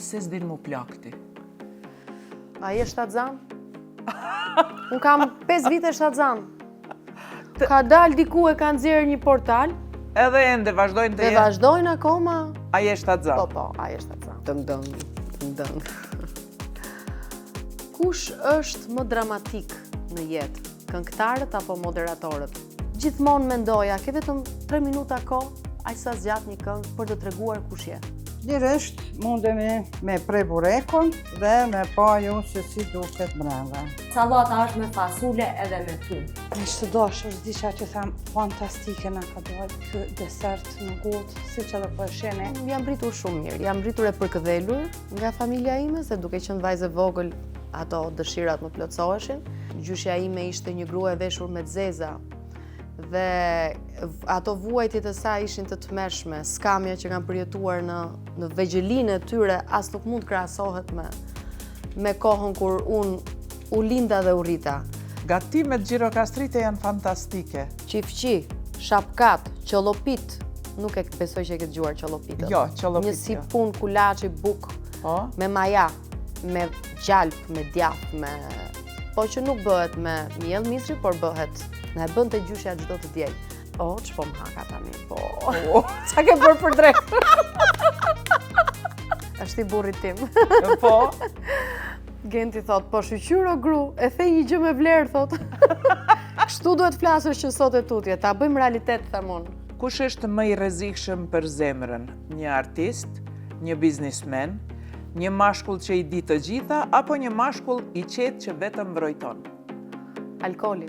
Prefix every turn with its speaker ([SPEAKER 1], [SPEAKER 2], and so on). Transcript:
[SPEAKER 1] pse s'din mu plakti?
[SPEAKER 2] A je shtatzan? Unë kam 5 vite shtatzan. Ka dal diku e ka nxjerrë një portal.
[SPEAKER 1] Edhe ende vazhdojnë të
[SPEAKER 2] Dhe
[SPEAKER 1] jenë.
[SPEAKER 2] vazhdojnë akoma.
[SPEAKER 1] A je shtatzan?
[SPEAKER 2] Po, a je shtatzan. Dëng. Kush është më dramatik në jetë? Këngëtarët apo moderatorët? Gjithmonë mendoja, ke vetëm 3 minuta kohë, aq sa zgjat një këngë për të treguar kush je.
[SPEAKER 3] Lirisht mundemi me prej burekun dhe me pa ju se si duket brenda.
[SPEAKER 4] Sallata është me fasule edhe me tunë.
[SPEAKER 3] Me shëdosh është diçka që tham fantastike na ka dalë ky desert në gotë, siç edhe po e shihni.
[SPEAKER 2] Jam rritur shumë mirë, jam rritur e përkëdhelur nga familja ime, se duke qenë vajzë e vogël, ato dëshirat më plotësoheshin. Gjyshja ime ishte një grua e veshur me zeza dhe ato vuajtjet e saj ishin të tmerrshme, skamja që kanë përjetuar në vegjëlinë e tyre as nuk mund krahasohet me kohën kur unë u linda dhe u rrita.
[SPEAKER 1] Gatimet Gjirokastrite janë fantastike.
[SPEAKER 2] Qifqi, shapkat, qollopit, nuk e besoj që e ke dëgjuar qollopitët.
[SPEAKER 1] Jo, qollopit,
[SPEAKER 2] Një si
[SPEAKER 1] jo.
[SPEAKER 2] pun kulaçi buk,
[SPEAKER 1] Po?
[SPEAKER 2] me maja, me gjalp, me djath, po që nuk bëhet me miell misri, por bëhet. Na e bënte gjyshja çdo të diel. O, ç'po më haka tani, po. Ç'a ke bërë për drejt? Është i burrit tim.
[SPEAKER 1] Po?
[SPEAKER 2] Genti thot, po shqyr o gru, e the një gjë me vlerë, thot. Kështu duhet flasësh që sot e tutje, ta bëjmë realitet, them unë.
[SPEAKER 1] Kush është më i rrezikshëm për zemrën? Një artist, një biznismen, një mashkull që i di të gjitha, apo një mashkull i qetë që vetëm mbrojton?
[SPEAKER 2] Alkooli.